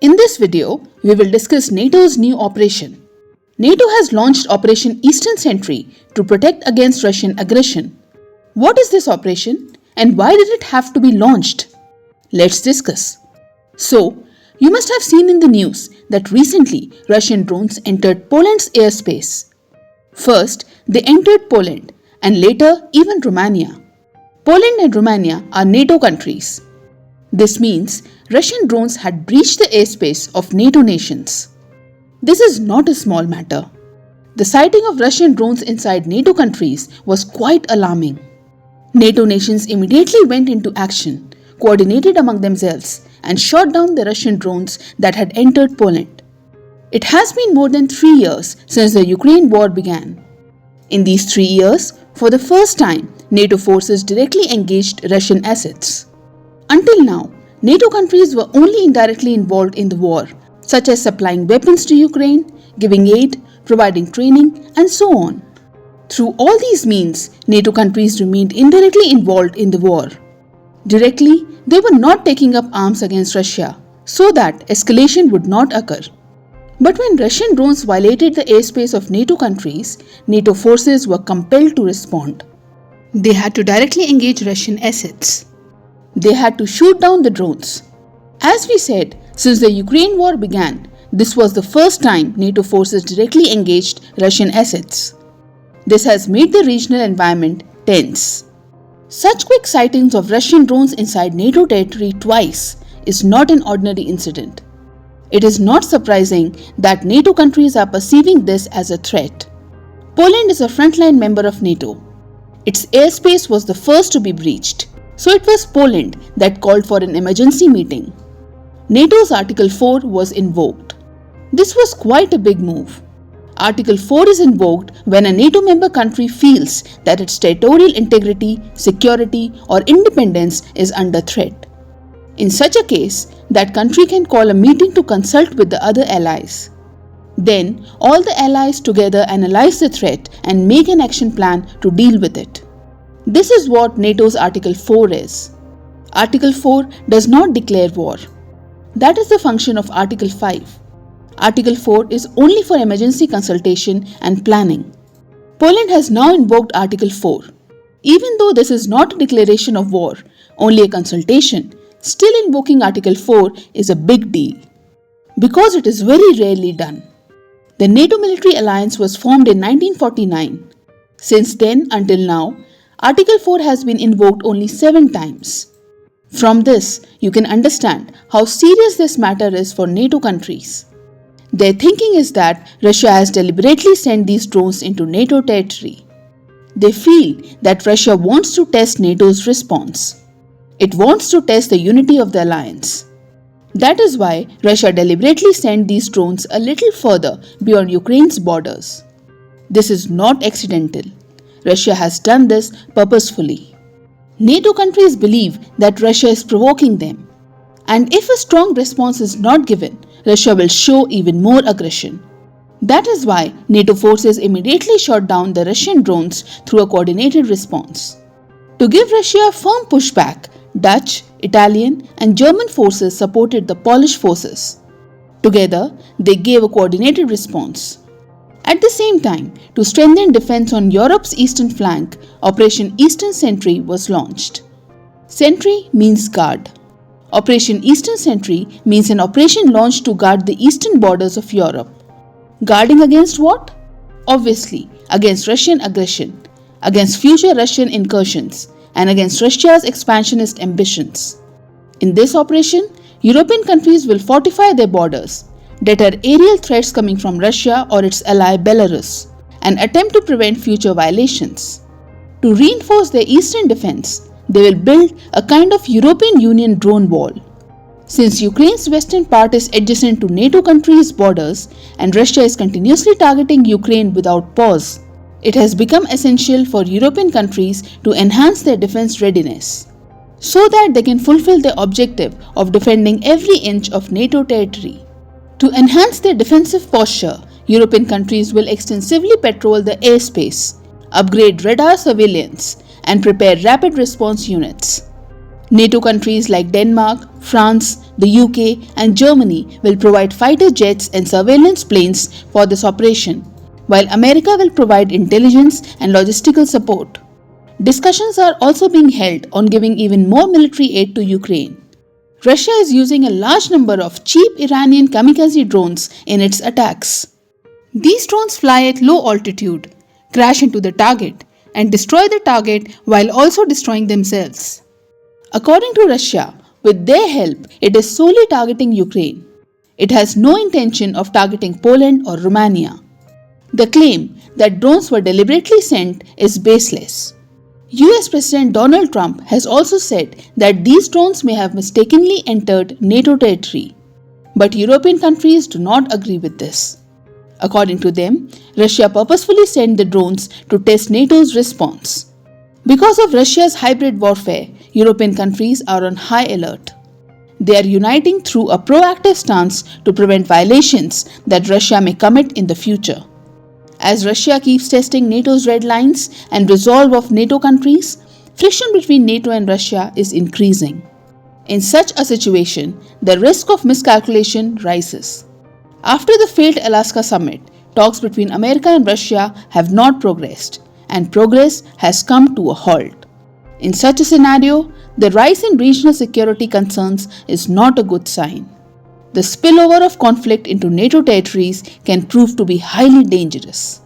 In this video, we will discuss NATO's new operation. NATO has launched Operation Eastern Sentry to protect against Russian aggression. What is this operation and why did it have to be launched? Let's discuss. So, you must have seen in the news that recently Russian drones entered Poland's airspace. First, they entered Poland and later even Romania. Poland and Romania are NATO countries. This means Russian drones had breached the airspace of NATO nations. This is not a small matter. The sighting of Russian drones inside NATO countries was quite alarming. NATO nations immediately went into action, coordinated among themselves, and shot down the Russian drones that had entered Poland. It has been more than 3 years since the Ukraine war began. In these 3 years, for the first time, NATO forces directly engaged Russian assets. Until now, NATO countries were only indirectly involved in the war, such as supplying weapons to Ukraine, giving aid, providing training, and so on. Through all these means, NATO countries remained indirectly involved in the war. Directly, they were not taking up arms against Russia, so that escalation would not occur. But when Russian drones violated the airspace of NATO countries, NATO forces were compelled to respond. They had to directly engage Russian assets. They had to shoot down the drones. As we said, since the Ukraine war began, this was the first time NATO forces directly engaged Russian assets. This has made the regional environment tense. Such quick sightings of Russian drones inside NATO territory twice is not an ordinary incident. It is not surprising that NATO countries are perceiving this as a threat. Poland is a frontline member of NATO. Its airspace was the first to be breached, so it was Poland that called for an emergency meeting. NATO's Article 4 was invoked. This was quite a big move. Article 4 is invoked when a NATO member country feels that its territorial integrity, security, or independence is under threat. In such a case, that country can call a meeting to consult with the other allies. Then, all the allies together analyze the threat and make an action plan to deal with it. This is what NATO's Article 4 is. Article 4 does not declare war. That is the function of Article 5. Article 4 is only for emergency consultation and planning. Poland has now invoked Article 4. Even though this is not a declaration of war, only a consultation, still invoking Article 4 is a big deal. Because it is very rarely done. The NATO military alliance was formed in 1949. Since then until now, Article 4 has been invoked only 7 times. From this, you can understand how serious this matter is for NATO countries. Their thinking is that Russia has deliberately sent these drones into NATO territory. They feel that Russia wants to test NATO's response. It wants to test the unity of the alliance. That is why Russia deliberately sent these drones a little further beyond Ukraine's borders. This is not accidental. Russia has done this purposefully. NATO countries believe that Russia is provoking them. And if a strong response is not given, Russia will show even more aggression. That is why NATO forces immediately shot down the Russian drones through a coordinated response. To give Russia a firm pushback, Dutch, Italian, and German forces supported the Polish forces. Together, they gave a coordinated response. At the same time, to strengthen defense on Europe's eastern flank, Operation Eastern Sentry was launched. Sentry means guard. Operation Eastern Sentry means an operation launched to guard the eastern borders of Europe. Guarding against what? Obviously, against Russian aggression, against future Russian incursions, and against Russia's expansionist ambitions. In this operation, European countries will fortify their borders, deter aerial threats coming from Russia or its ally Belarus, and attempt to prevent future violations. To reinforce their eastern defense, they will build a kind of European Union drone wall. Since Ukraine's western part is adjacent to NATO countries' borders and Russia is continuously targeting Ukraine without pause, it has become essential for European countries to enhance their defense readiness, so that they can fulfill their objective of defending every inch of NATO territory. To enhance their defensive posture, European countries will extensively patrol the airspace, upgrade radar surveillance, and prepare rapid response units. NATO countries like Denmark, France, the UK, and Germany will provide fighter jets and surveillance planes for this operation, while America will provide intelligence and logistical support. Discussions are also being held on giving even more military aid to Ukraine. Russia is using a large number of cheap Iranian kamikaze drones in its attacks. These drones fly at low altitude, crash into the target, and destroy the target while also destroying themselves. According to Russia, with their help, it is solely targeting Ukraine. It has no intention of targeting Poland or Romania. The claim that drones were deliberately sent is baseless. US President Donald Trump has also said that these drones may have mistakenly entered NATO territory. But European countries do not agree with this. According to them, Russia purposefully sent the drones to test NATO's response. Because of Russia's hybrid warfare, European countries are on high alert. They are uniting through a proactive stance to prevent violations that Russia may commit in the future. As Russia keeps testing NATO's red lines and resolve of NATO countries, friction between NATO and Russia is increasing. In such a situation, the risk of miscalculation rises. After the failed Alaska summit, talks between America and Russia have not progressed, and progress has come to a halt. In such a scenario, the rise in regional security concerns is not a good sign. The spillover of conflict into NATO territories can prove to be highly dangerous.